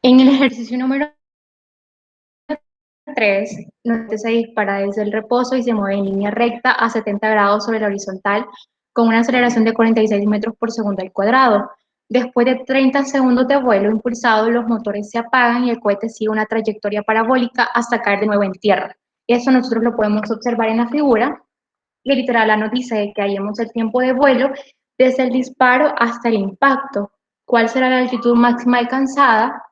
En el ejercicio número 3, norte se dispara desde el reposo y se mueve en línea recta a 70 grados sobre la horizontal con una aceleración de 46 metros por segundo al cuadrado. Después de 30 segundos de vuelo impulsado, los motores se apagan y el cohete sigue una trayectoria parabólica hasta caer de nuevo en tierra. Eso nosotros lo podemos observar en la figura y literal la noticia de que hallemos el tiempo de vuelo desde el disparo hasta el impacto. ¿Cuál será la altitud máxima alcanzada?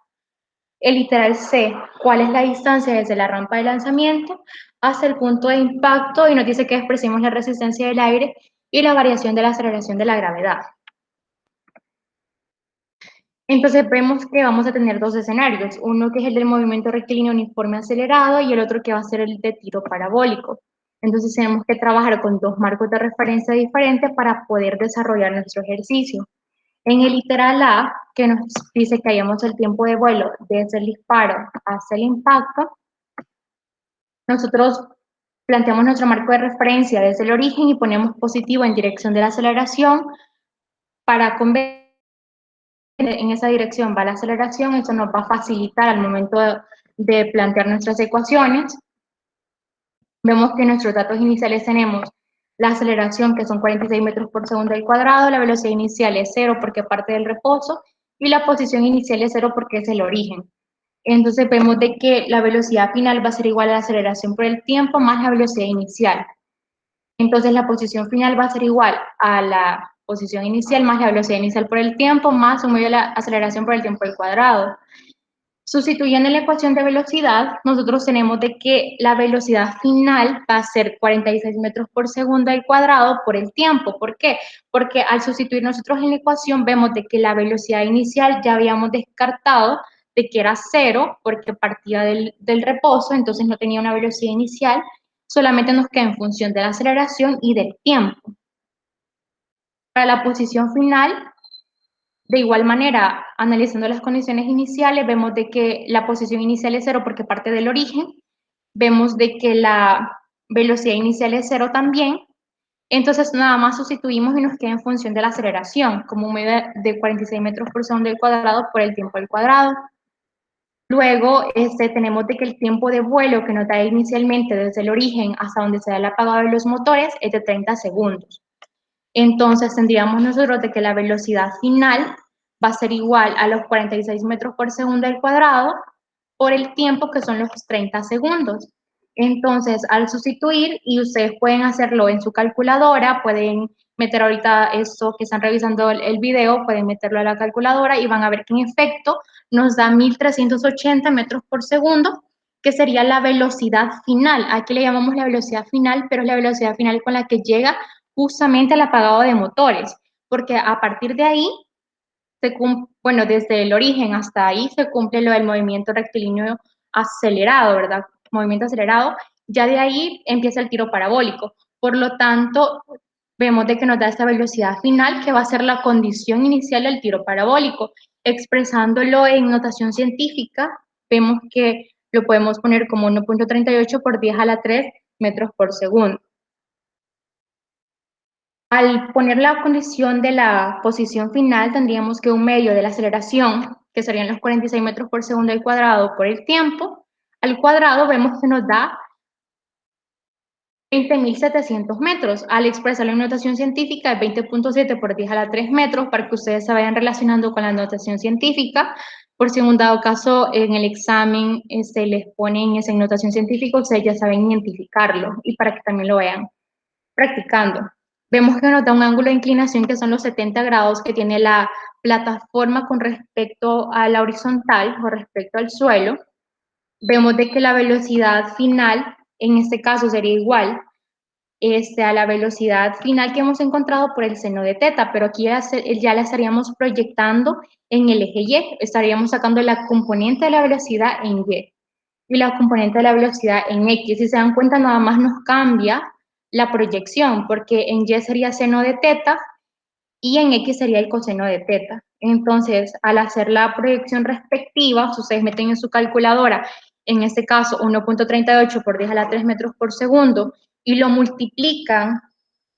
El literal C, cuál es la distancia desde la rampa de lanzamiento hasta el punto de impacto, y nos dice que expresemos la resistencia del aire y la variación de la aceleración de la gravedad. Entonces vemos que vamos a tener dos escenarios, uno que es el del movimiento rectilíneo uniforme acelerado y el otro que va a ser el de tiro parabólico. Entonces tenemos que trabajar con dos marcos de referencia diferentes para poder desarrollar nuestro ejercicio. En el literal A, que nos dice que hayamos el tiempo de vuelo desde el disparo hasta el impacto, nosotros planteamos nuestro marco de referencia desde el origen y ponemos positivo en dirección de la aceleración para convertir en esa dirección va la aceleración. Eso nos va a facilitar al momento de plantear nuestras ecuaciones. Vemos que en nuestros datos iniciales tenemos la aceleración, que son 46 metros por segundo al cuadrado, la velocidad inicial es 0 porque parte del reposo, y la posición inicial es 0 porque es el origen. Entonces vemos de que la velocidad final va a ser igual a la aceleración por el tiempo más la velocidad inicial. Entonces la posición final va a ser igual a la posición inicial más la velocidad inicial por el tiempo más un medio de la aceleración por el tiempo al cuadrado. Sustituyendo en la ecuación de velocidad, nosotros tenemos de que la velocidad final va a ser 46 metros por segundo al cuadrado por el tiempo. ¿Por qué? Porque al sustituir nosotros en la ecuación vemos de que la velocidad inicial ya habíamos descartado de que era 0 porque partía del reposo, entonces no tenía una velocidad inicial, solamente nos queda en función de la aceleración y del tiempo. Para la posición final, de igual manera, analizando las condiciones iniciales, vemos de que la posición inicial es 0 porque parte del origen, vemos de que la velocidad inicial es 0 también, entonces nada más sustituimos y nos queda en función de la aceleración, como un medio de 46 metros por segundo al cuadrado por el tiempo al cuadrado. Luego tenemos de que el tiempo de vuelo que nos da inicialmente desde el origen hasta donde se da el apagado de los motores es de 30 segundos. Entonces tendríamos nosotros de que la velocidad final va a ser igual a los 46 metros por segundo al cuadrado por el tiempo que son los 30 segundos. Entonces, al sustituir, y ustedes pueden hacerlo en su calculadora, pueden meter ahorita esto que están revisando el video, pueden meterlo a la calculadora y van a ver que en efecto nos da 1380 metros por segundo, que sería la velocidad final. Aquí le llamamos la velocidad final, pero es la velocidad final con la que llega justamente al apagado de motores, porque a partir de ahí, bueno, desde el origen hasta ahí se cumple lo del movimiento rectilíneo acelerado, ¿verdad? Movimiento acelerado, ya de ahí empieza el tiro parabólico. Por lo tanto, vemos de que nos da esta velocidad final que va a ser la condición inicial del tiro parabólico. Expresándolo en notación científica, vemos que lo podemos poner como 1.38 por 10 a la 3 metros por segundo. Al poner la condición de la posición final, tendríamos que un medio de la aceleración, que serían los 46 metros por segundo al cuadrado por el tiempo, al cuadrado vemos que nos da 20.700 metros. Al expresarlo en notación científica es 20.7 por 10 a la 3 metros, para que ustedes se vayan relacionando con la notación científica. Por si en un dado caso en el examen les ponen esa notación científica, ustedes ya saben identificarlo y para que también lo vayan practicando. Vemos que nos da un ángulo de inclinación que son los 70 grados que tiene la plataforma con respecto a la horizontal o respecto al suelo. Vemos de que la velocidad final, en este caso sería igual a la velocidad final que hemos encontrado por el seno de teta, pero aquí ya la estaríamos proyectando en el eje Y, estaríamos sacando la componente de la velocidad en y la componente de la velocidad en X. Si se dan cuenta, nada más nos cambia la proyección, porque en Y sería seno de teta y en X sería el coseno de teta. Entonces, al hacer la proyección respectiva, si ustedes meten en su calculadora, en este caso 1.38 por 10 a la 3 metros por segundo, y lo multiplican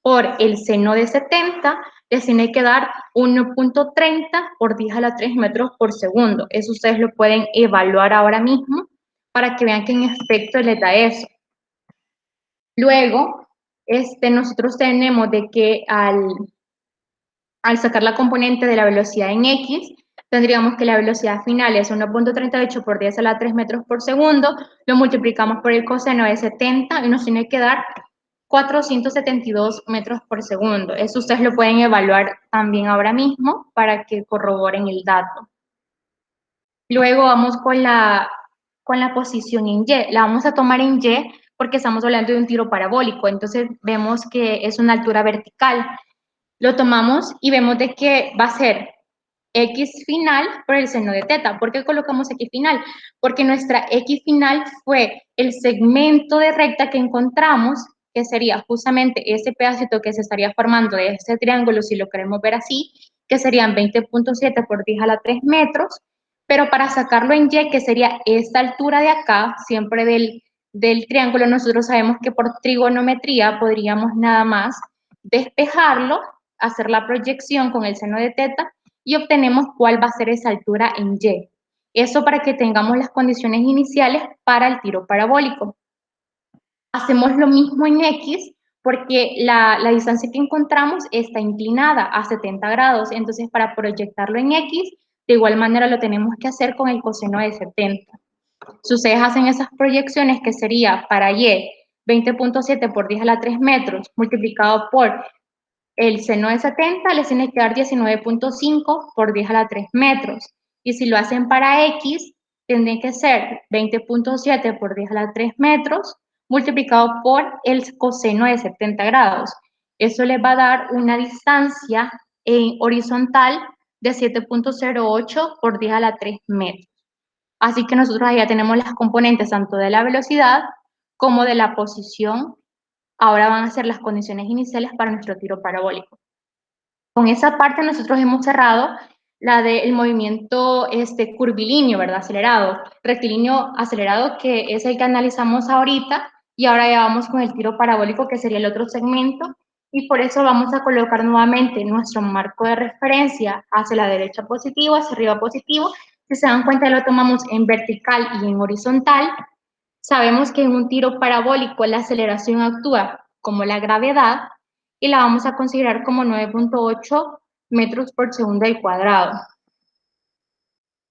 por el seno de 70, les tiene que dar 1.30 por 10 a la 3 metros por segundo. Eso ustedes lo pueden evaluar ahora mismo para que vean que en efecto les da eso. Luego, nosotros tenemos de que al sacar la componente de la velocidad en X, tendríamos que la velocidad final es 1.38 por 10 a la 3 metros por segundo, lo multiplicamos por el coseno de 70 y nos tiene que dar 472 metros por segundo. Eso ustedes lo pueden evaluar también ahora mismo para que corroboren el dato. Luego vamos con la posición en Y. La vamos a tomar en Y porque estamos hablando de un tiro parabólico, entonces vemos que es una altura vertical. Lo tomamos y vemos de que va a ser X final por el seno de teta. ¿Por qué colocamos X final? Porque nuestra X final fue el segmento de recta que encontramos, que sería justamente ese pedacito que se estaría formando de este triángulo, si lo queremos ver así, que serían 20.7 por 10 a la 3 metros, pero para sacarlo en Y, que sería esta altura de acá, siempre del triángulo, nosotros sabemos que por trigonometría podríamos nada más despejarlo, hacer la proyección con el seno de teta y obtenemos cuál va a ser esa altura en Y. Eso para que tengamos las condiciones iniciales para el tiro parabólico. Hacemos lo mismo en X porque la distancia que encontramos está inclinada a 70 grados, entonces para proyectarlo en X, de igual manera lo tenemos que hacer con el coseno de 70. Si ustedes hacen esas proyecciones, que sería para Y 20.7 por 10 a la 3 metros multiplicado por el seno de 70, les tiene que dar 19.5 por 10 a la 3 metros. Y si lo hacen para X, tendrían que ser 20.7 por 10 a la 3 metros multiplicado por el coseno de 70 grados. Eso les va a dar una distancia horizontal de 7.08 por 10 a la 3 metros. Así que nosotros ya tenemos las componentes tanto de la velocidad como de la posición. Ahora van a ser las condiciones iniciales para nuestro tiro parabólico. Con esa parte nosotros hemos cerrado la del movimiento curvilíneo, ¿verdad? Acelerado, rectilíneo acelerado, que es el que analizamos ahorita, y ahora ya vamos con el tiro parabólico, que sería el otro segmento, y por eso vamos a colocar nuevamente nuestro marco de referencia hacia la derecha positivo, hacia arriba positivo. Si se dan cuenta, lo tomamos en vertical y en horizontal. Sabemos que en un tiro parabólico la aceleración actúa como la gravedad y la vamos a considerar como 9.8 metros por segundo al cuadrado.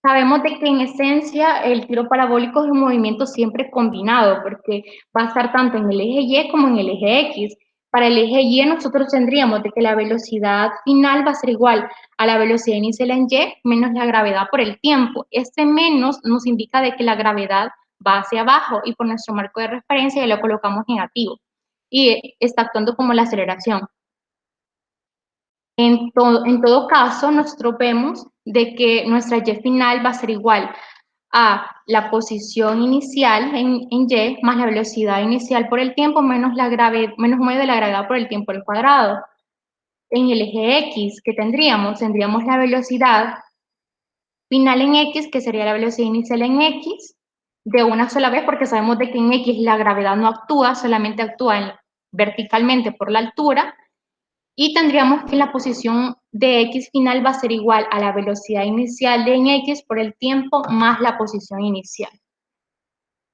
Sabemos de que en esencia el tiro parabólico es un movimiento siempre combinado porque va a estar tanto en el eje Y como en el eje X. Para el eje Y nosotros tendríamos de que la velocidad final va a ser igual a la velocidad inicial en Y menos la gravedad por el tiempo. Este menos nos indica de que la gravedad va hacia abajo y por nuestro marco de referencia ya lo colocamos negativo y está actuando como la aceleración. En todo caso, nosotros vemos de que nuestra Y final va a ser igual a la posición inicial en Y más la velocidad inicial por el tiempo menos medio de la gravedad por el tiempo al cuadrado. En el eje X, ¿qué tendríamos? Tendríamos la velocidad final en X, que sería la velocidad inicial en X, de una sola vez, porque sabemos de que en X la gravedad no actúa, solamente actúa verticalmente por la altura, y tendríamos que la posición de X final va a ser igual a la velocidad inicial de en X por el tiempo más la posición inicial.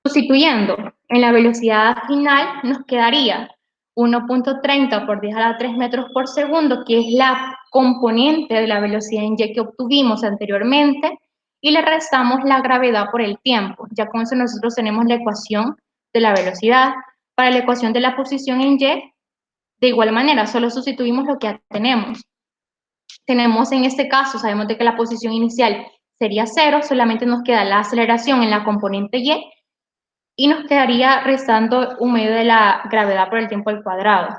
Sustituyendo, en la velocidad final nos quedaría 1.30 por 10 a la 3 metros por segundo, que es la componente de la velocidad en Y que obtuvimos anteriormente, y le restamos la gravedad por el tiempo. Ya con eso nosotros tenemos la ecuación de la velocidad. Para la ecuación de la posición en Y, de igual manera, solo sustituimos lo que ya tenemos. Tenemos en este caso, sabemos de que la posición inicial sería 0, solamente nos queda la aceleración en la componente y nos quedaría restando un medio de la gravedad por el tiempo al cuadrado.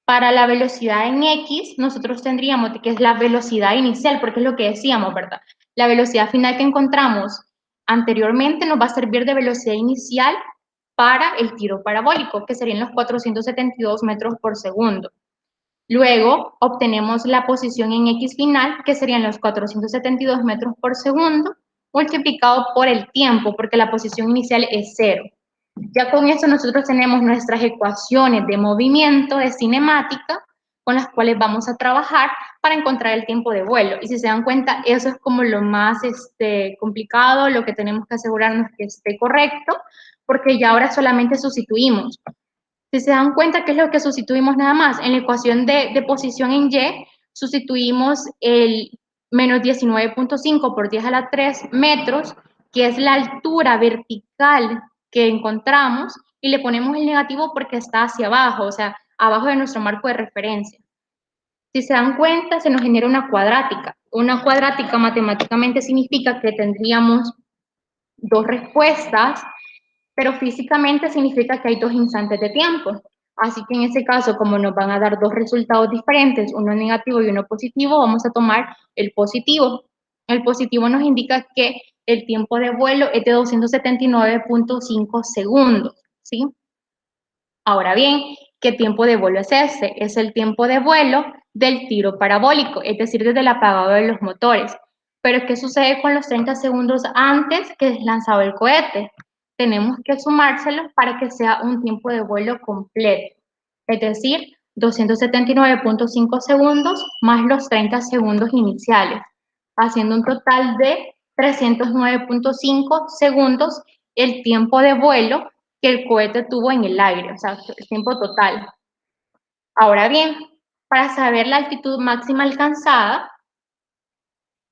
Para la velocidad en X, nosotros tendríamos que es la velocidad inicial, porque es lo que decíamos, ¿verdad? La velocidad final que encontramos anteriormente nos va a servir de velocidad inicial para el tiro parabólico, que serían los 472 metros por segundo. Luego obtenemos la posición en X final, que serían los 472 metros por segundo, multiplicado por el tiempo, porque la posición inicial es 0. Ya con eso nosotros tenemos nuestras ecuaciones de movimiento, de cinemática, con las cuales vamos a trabajar para encontrar el tiempo de vuelo. Y si se dan cuenta, eso es como lo más complicado, lo que tenemos que asegurarnos que esté correcto, porque ya ahora solamente sustituimos. Si se dan cuenta, ¿qué es lo que sustituimos nada más? En la ecuación de posición en Y, sustituimos el menos 19.5 por 10 a la 3 metros, que es la altura vertical que encontramos, y le ponemos el negativo porque está hacia abajo, o sea, abajo de nuestro marco de referencia. Si se dan cuenta, se nos genera una cuadrática. Una cuadrática matemáticamente significa que tendríamos dos respuestas, pero físicamente significa que hay dos instantes de tiempo. Así que en ese caso, como nos van a dar dos resultados diferentes, uno negativo y uno positivo, vamos a tomar el positivo. El positivo nos indica que el tiempo de vuelo es de 279.5 segundos, ¿sí? Ahora bien, ¿qué tiempo de vuelo es ese? Es el tiempo de vuelo del tiro parabólico, es decir, desde el apagado de los motores. Pero ¿qué sucede con los 30 segundos antes que es lanzado el cohete? Tenemos que sumárselos para que sea un tiempo de vuelo completo, es decir, 279.5 segundos más los 30 segundos iniciales, haciendo un total de 309.5 segundos el tiempo de vuelo que el cohete tuvo en el aire, o sea, el tiempo total. Ahora bien, para saber la altitud máxima alcanzada,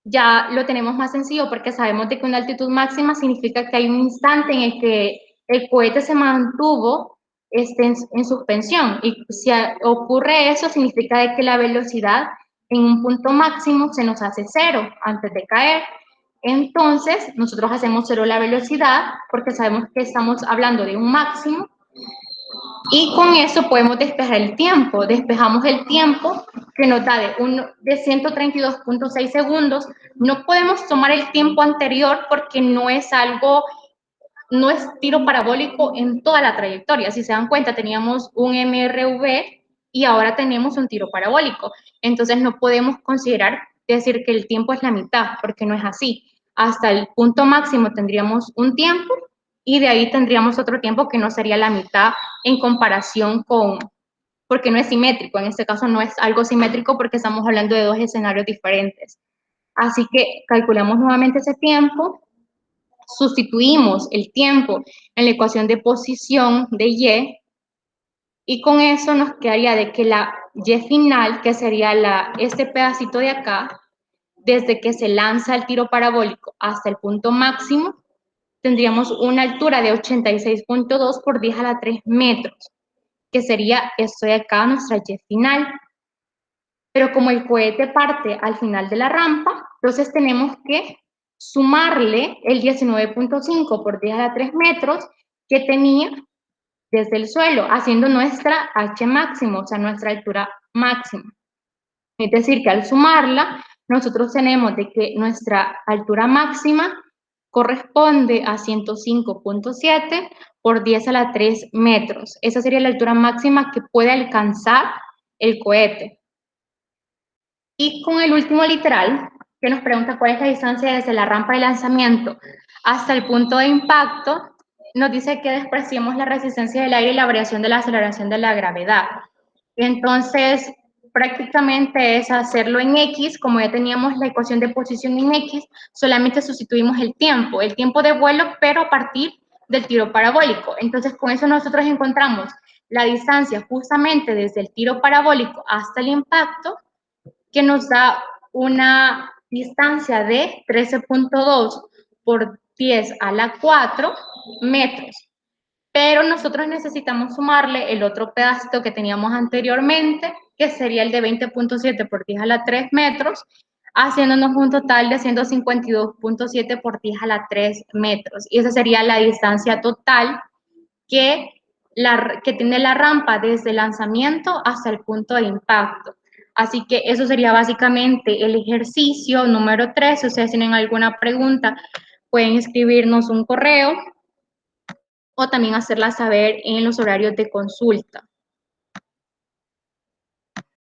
ya lo tenemos más sencillo porque sabemos de que una altitud máxima significa que hay un instante en el que el cohete se mantuvo en suspensión, y si ocurre eso significa de que la velocidad en un punto máximo se nos hace cero antes de caer. Entonces, nosotros hacemos cero la velocidad porque sabemos que estamos hablando de un máximo, y con eso podemos despejar el tiempo. Despejamos el tiempo que nos da de 132.6 segundos. No podemos tomar el tiempo anterior porque no es tiro parabólico en toda la trayectoria. Si se dan cuenta, teníamos un MRV y ahora tenemos un tiro parabólico. Entonces no podemos considerar, decir que el tiempo es la mitad, porque no es así. Hasta el punto máximo tendríamos un tiempo y de ahí tendríamos otro tiempo que no sería la mitad en comparación porque no es simétrico. En este caso no es algo simétrico porque estamos hablando de dos escenarios diferentes. Así que calculamos nuevamente ese tiempo, sustituimos el tiempo en la ecuación de posición de y con eso nos quedaría de que la Y final, que sería este pedacito de acá, desde que se lanza el tiro parabólico hasta el punto máximo, tendríamos una altura de 86.2 por 10 a la 3 metros, que sería esto de acá, nuestra Y final. Pero como el cohete parte al final de la rampa, entonces tenemos que sumarle el 19.5 por 10 a la 3 metros que tenía desde el suelo, haciendo nuestra H máximo, o sea, nuestra altura máxima. Es decir, que al sumarla, nosotros tenemos de que nuestra altura máxima corresponde a 105.7 por 10 a la 3 metros. Esa sería la altura máxima que puede alcanzar el cohete. Y con el último literal, que nos pregunta cuál es la distancia desde la rampa de lanzamiento hasta el punto de impacto, nos dice que despreciemos la resistencia del aire y la variación de la aceleración de la gravedad. Entonces, prácticamente es hacerlo en X, como ya teníamos la ecuación de posición en X, solamente sustituimos el tiempo de vuelo, pero a partir del tiro parabólico. Entonces, con eso nosotros encontramos la distancia justamente desde el tiro parabólico hasta el impacto, que nos da una distancia de 13.2 por 10 a la 4 metros. Pero nosotros necesitamos sumarle el otro pedacito que teníamos anteriormente, que sería el de 20.7 por 10 a la 3 metros, haciéndonos un total de 152.7 por 10 a la 3 metros. Y esa sería la distancia total que tiene la rampa desde el lanzamiento hasta el punto de impacto. Así que eso sería básicamente el ejercicio número 3. Si ustedes tienen alguna pregunta, pueden escribirnos un correo o también hacerla saber en los horarios de consulta.